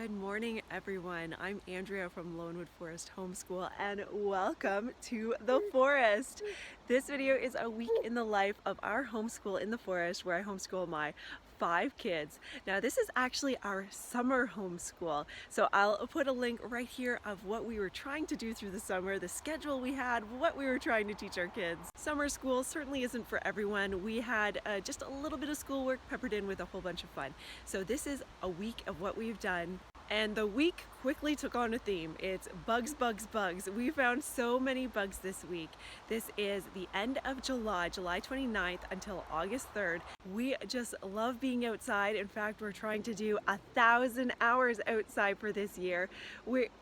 Good morning, everyone. I'm Andrea from Loewenwood Forest Homeschool, and welcome to the forest. This video is a week in the life of our homeschool in the forest, where I homeschool my 5 kids. Now, this is actually our summer homeschool, so I'll put a link right here of what we were trying to do through the summer, the schedule we had, what we were trying to teach our kids. Summer school certainly isn't for everyone. We had just a little bit of schoolwork peppered in with a whole bunch of fun. So this is a week of what we've done. And the week quickly took on a theme. It's bugs, bugs, bugs. We found so many bugs this week. This is the end of July 29th until August 3rd. We just love being outside. In fact, we're trying to do 1,000 hours outside for this year.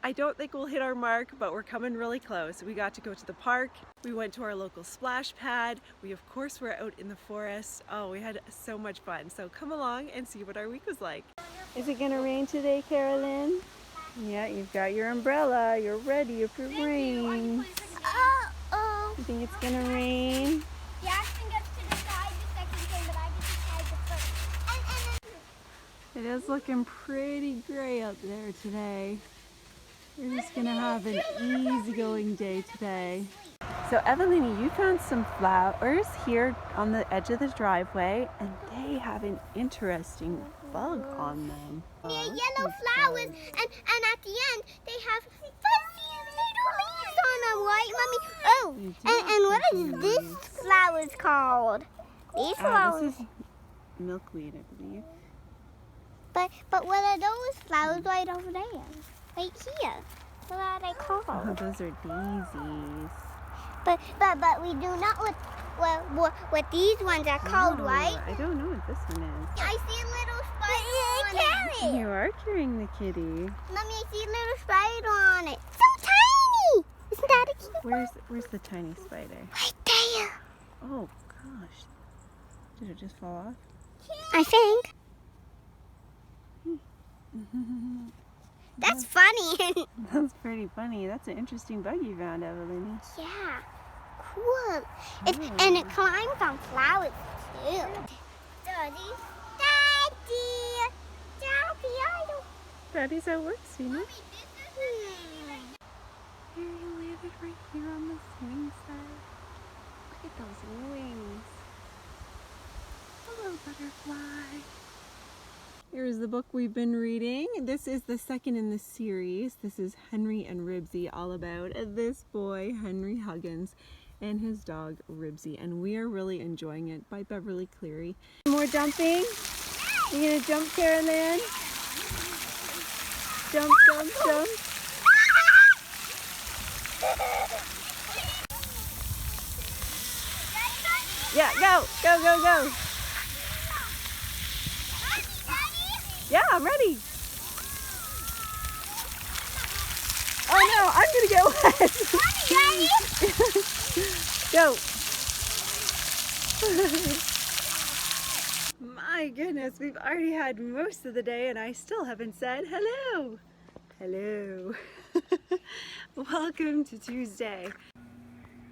I don't think we'll hit our mark, but we're coming really close. We got to go to the park. We went to our local splash pad. We, of course, were out in the forest. Oh, we had so much fun. So come along and see what our week was like. Is it gonna rain today, Carolyn? Yeah, you've got your umbrella. You're ready if it rains. Uh-oh. You think it's gonna rain? Jackson gets to decide the second thing, but I get to decide the first. It is looking pretty gray up there today. We're just gonna have an easygoing day today. So Evelyn, you found some flowers here on the edge of the driveway, and they have an interesting bug on them. They're yellow flowers, and at the end they have fuzzy little leaves on them, right, Mommy? Oh, and what is this flowers called? These flowers. This is milkweed, I believe. But what are those flowers right over there? Right here. What are they called? Oh, those are daisies. But we do not what these ones are called, right? I don't know what this one is. I see a little spider on it. You are carrying the kitty. Mommy, I see a little spider on it. So tiny! Isn't that a cute one? Where's the tiny spider? Right there. Oh gosh. Did it just fall off? I think. That's funny. That's pretty funny. That's an interesting bug you found, Evelyn. Yeah. Cool. And it climbs on flowers too. Daddy. Daddy's at work, sweetie. Mommy, Here, you landed right here on the swing set. Look at those wings. Hello, butterfly. Here's the book we've been reading. This is the second in the series. This is Henry and Ribsy, all about this boy, Henry Huggins, and his dog, Ribsy. And we are really enjoying it, by Beverly Cleary. More jumping? You gonna jump, Carolyn? Jump, jump, jump. Yeah, go, go, go, go. Yeah, I'm ready. Oh no, I'm gonna get wet. Go. My goodness, we've already had most of the day and I still haven't said hello. Hello. Welcome to Tuesday.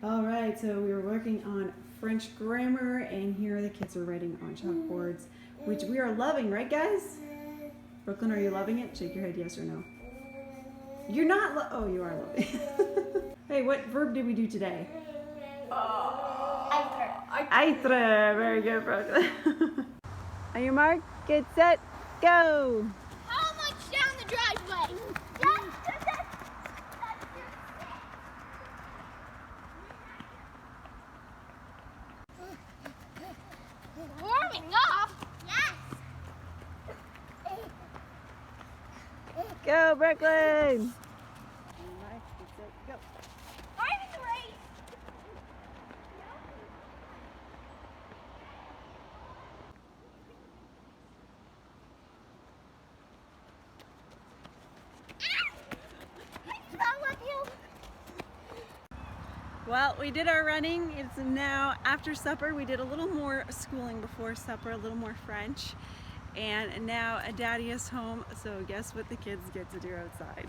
All right, so we were working on French grammar, and here the kids are writing on chalkboards, which we are loving, right guys? Brooklyn, are you loving it? Shake your head yes or no. You're not oh, you are loving it. Hey, what verb did we do today? Aitre. Very good, Brooklyn. On your mark, get set, go. How much down the driveway? Warming up? Yes. Go, Brooklyn. Go. I'm in the race. Well, we did our running. It's now after supper. We did a little more schooling before supper, a little more French. And now Daddy is home, so guess what the kids get to do outside?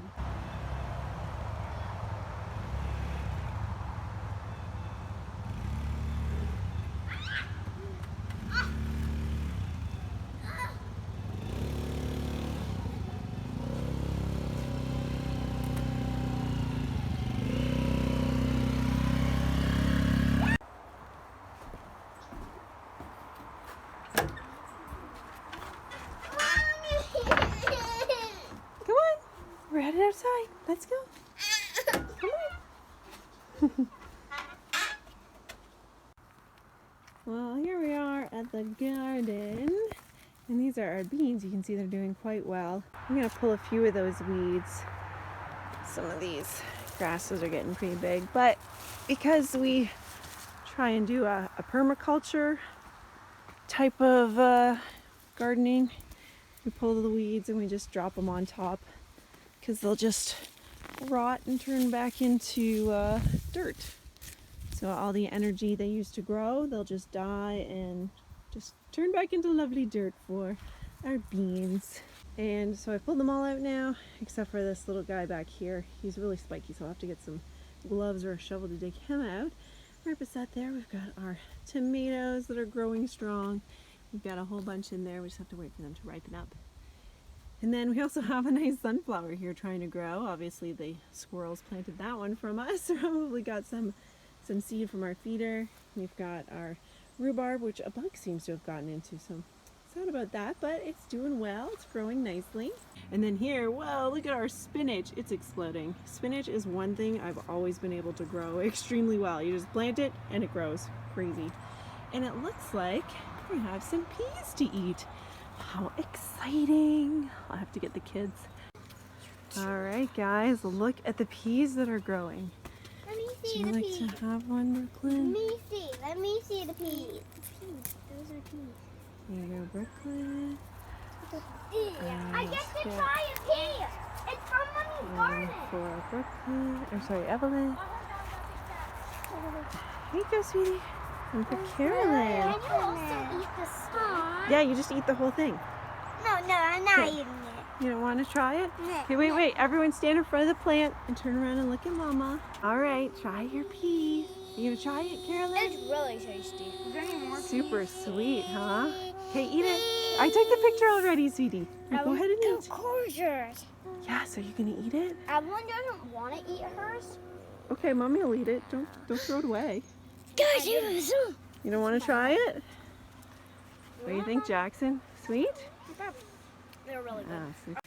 Well, here we are at the garden, and these are our beans. You can see they're doing quite well. I'm going to pull a few of those weeds. Some of these grasses are getting pretty big, but because we try and do a permaculture type of gardening, we pull the weeds and we just drop them on top because they'll just rot and turn back into dirt. So all the energy they used to grow, they'll just die and just turn back into lovely dirt for our beans. And so I pulled them all out now, except for this little guy back here. He's really spiky, so I'll have to get some gloves or a shovel to dig him out. Right beside there, we've got our tomatoes that are growing strong. We've got a whole bunch in there. We just have to wait for them to ripen up. And then we also have a nice sunflower here trying to grow. Obviously the squirrels planted that one from us. Probably got some seed from our feeder. We've got our rhubarb, which a bug seems to have gotten into, so sad about that, but it's doing well. It's growing nicely. And then here, whoa, look at our spinach. It's exploding. Spinach is one thing I've always been able to grow extremely well. You just plant it and it grows crazy. And it looks like we have some peas to eat. How exciting. I'll have to get the kids. All right, guys, look at the peas that are growing. Let me Do see you the like peas. to have one, Brooklyn? Let me see the peas. Those are peas. Here you go, Brooklyn. I get to try a pea. It's from Mommy's And garden. for Brooklyn, or sorry, Evelyn. Here you go, sweetie. And for Carolyn. Can you also eat the stalk? Yeah, you just eat the whole thing. No, I'm not Okay. eating it. You don't want to try it? No. Okay, wait. Everyone stand in front of the plant and turn around and look at Mama. All right, try your peas. You gonna try it, Carolyn? It's really tasty. Is there any more Super sweet, huh? Okay, eat it. I took the picture already, sweetie. Now go ahead and eat. Of course. Yeah, so you gonna eat it? Evelyn doesn't want to eat hers. Okay, Mommy will eat it. Don't throw it away. Guys, You don't want to try it? What do you think, Jackson? Sweet? they're really good. Ah, sweet.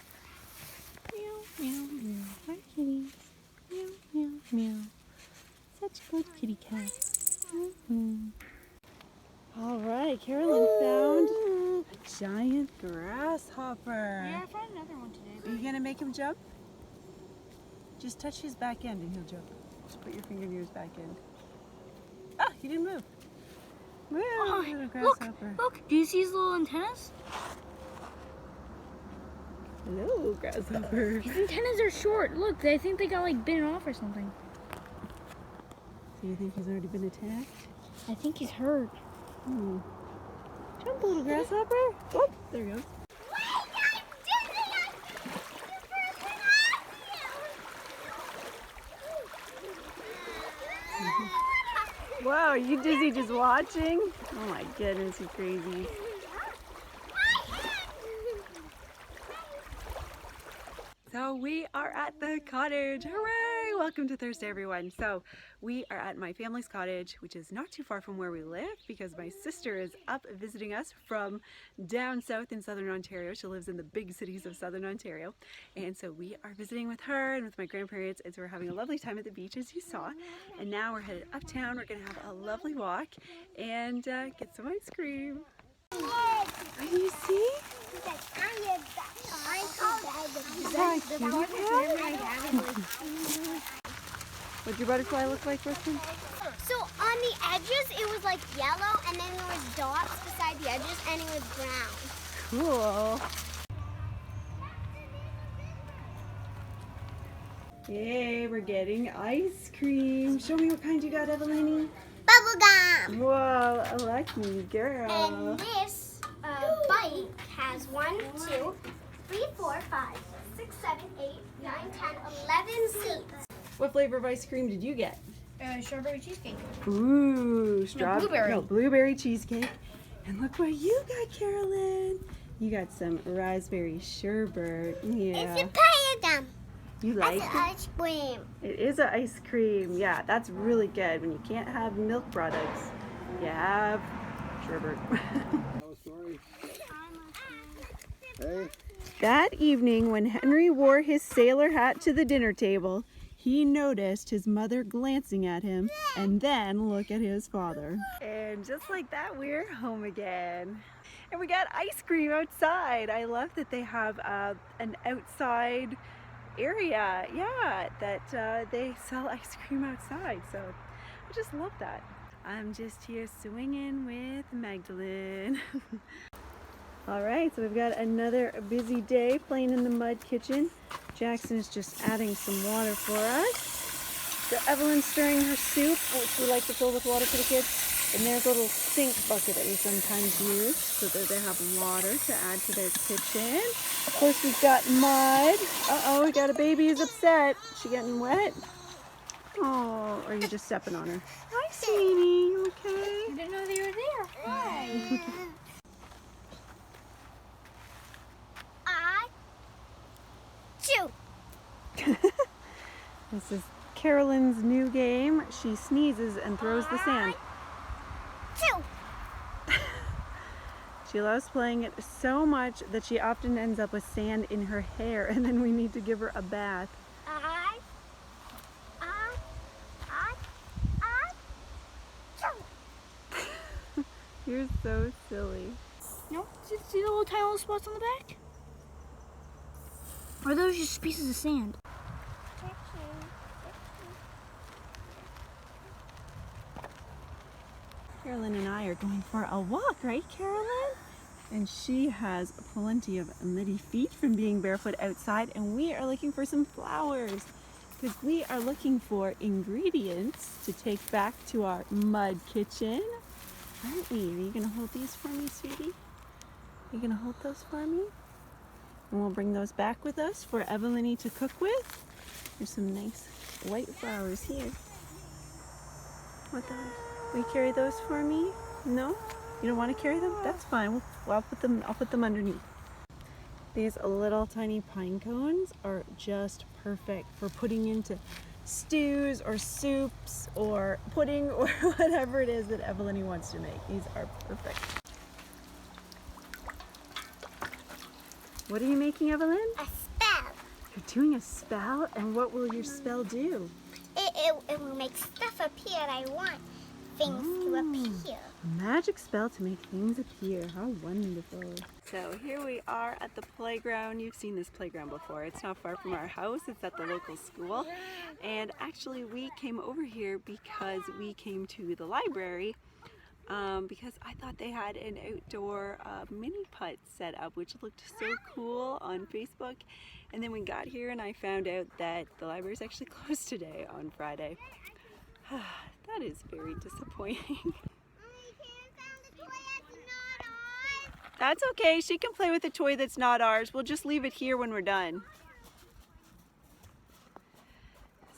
Meow, meow, meow. Hi, kitties. Meow, meow, meow. Such good kitty cat. All right, Carolyn found a giant grasshopper. Yeah, I found another one today. Are you gonna make him jump? Just touch his back end and he'll jump. Just put your finger near his back end. Ah, he didn't move. Wow, Oh, little look, grasshopper. look. Do you see his little antennas? Hello, grasshopper. His antennas are short. Look, I think they got like bitten off or something. So you think he's already been attacked? I think he's hurt. Jump, little grasshopper. Oh, there he goes. Wow, are you dizzy just watching? Oh my goodness, you crazy. So we are at the cottage. Hooray! Welcome to Thursday, everyone. So we are at my family's cottage, which is not too far from where we live because my sister is up visiting us from down south in southern Ontario. She lives in the big cities of southern Ontario. And so we are visiting with her and with my grandparents, and so we're having a lovely time at the beach, as you saw. And now we're headed uptown. We're going to have a lovely walk and get some ice cream. What do you see? What'd your butterfly look like, Kristen? So on the edges, it was like yellow, and then there was dots beside the edges, and it was brown. Cool. Yay, we're getting ice cream. Show me what kind you got, Evelyn. Bubblegum. Whoa, a lucky girl. And this bike has 1, 2, 3, 4, 5, 6, 7, 8, 9, 10, 11 seats. What flavor of ice cream did you get? Strawberry cheesecake. Ooh, blueberry. No, blueberry cheesecake. And look what you got, Carolyn. You got some raspberry sherbet. Yeah. It's a pie gum. You like It's it? ice cream. It is an ice cream. Yeah, that's really good. When you can't have milk products, you have sherbet. Hey, That evening, when Henry wore his sailor hat to the dinner table, he noticed his mother glancing at him and then look at his father. And just like that, we're home again. And we got ice cream outside. I love that they have an outside area, yeah, that they sell ice cream outside. So I just love that. I'm just here swinging with Magdalene. All right, so we've got another busy day playing in the mud kitchen. Jackson is just adding some water for us. So Evelyn's stirring her soup, which we like to fill with water for the kids. And there's a little sink bucket that we sometimes use so that they have water to add to their kitchen. Of course, we've got mud. Uh-oh, we got a baby who's upset. She getting wet? Oh, or are you just stepping on her? Hi, sweetie. You okay? I didn't know they were there. Hi. This is Carolyn's new game. She sneezes and throws the sand. She loves playing it so much that she often ends up with sand in her hair, and then we need to give her a bath. You're so silly. No, see the little tiny little spots on the back? Or are those just pieces of sand? Carolyn and I are going for a walk, right, Carolyn? And she has plenty of muddy feet from being barefoot outside, and we are looking for some flowers because we are looking for ingredients to take back to our mud kitchen, aren't we? Are you gonna hold these for me, sweetie? Are you gonna hold those for me? And we'll bring those back with us for Evelyn to cook with. There's some nice white flowers here. What the? Will you carry those for me? No? You don't want to carry them? That's fine. I'll put them underneath. These little tiny pine cones are just perfect for putting into stews or soups or pudding or whatever it is that Evelyn wants to make. These are perfect. What are you making, Evelyn? A spell. You're doing a spell? And what will your spell do? It will make stuff appear. I want things to appear. A magic spell to make things appear. How wonderful. So here we are at the playground. You've seen this playground before. It's not far from our house. It's at the local school. And actually we came over here because we came to the library because I thought they had an outdoor mini putt set up, which looked so cool on Facebook. And then we got here and I found out that the library is actually closed today on Friday. That is very disappointing. That's okay. She can play with a toy that's not ours. We'll just leave it here when we're done.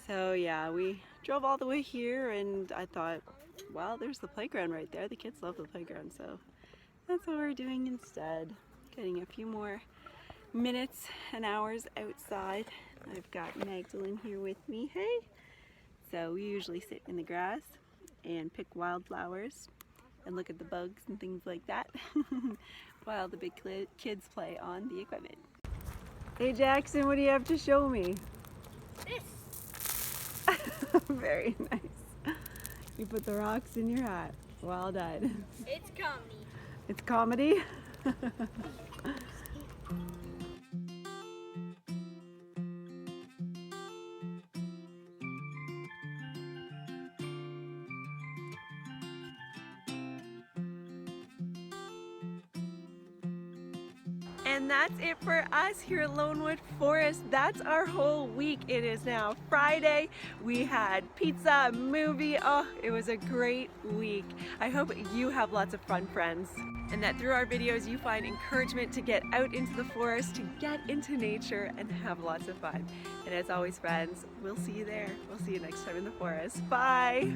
So yeah, we drove all the way here and I thought, well, there's the playground right there. The kids love the playground, so that's what we're doing instead. Getting a few more minutes and hours outside. I've got Magdalene here with me. Hey! So we usually sit in the grass and pick wildflowers and look at the bugs and things like that while the big kids play on the equipment. Hey Jackson, what do you have to show me? This. Very nice. You put the rocks in your hat. Well done. It's comedy. It's comedy? And that's it for us here at Loewenwood Forest. That's our whole week. It is now Friday. We had pizza, movie. Oh, it was a great week. I hope you have lots of fun friends and that through our videos you find encouragement to get out into the forest, to get into nature and have lots of fun. And as always, friends, we'll see you there. We'll see you next time in the forest. Bye.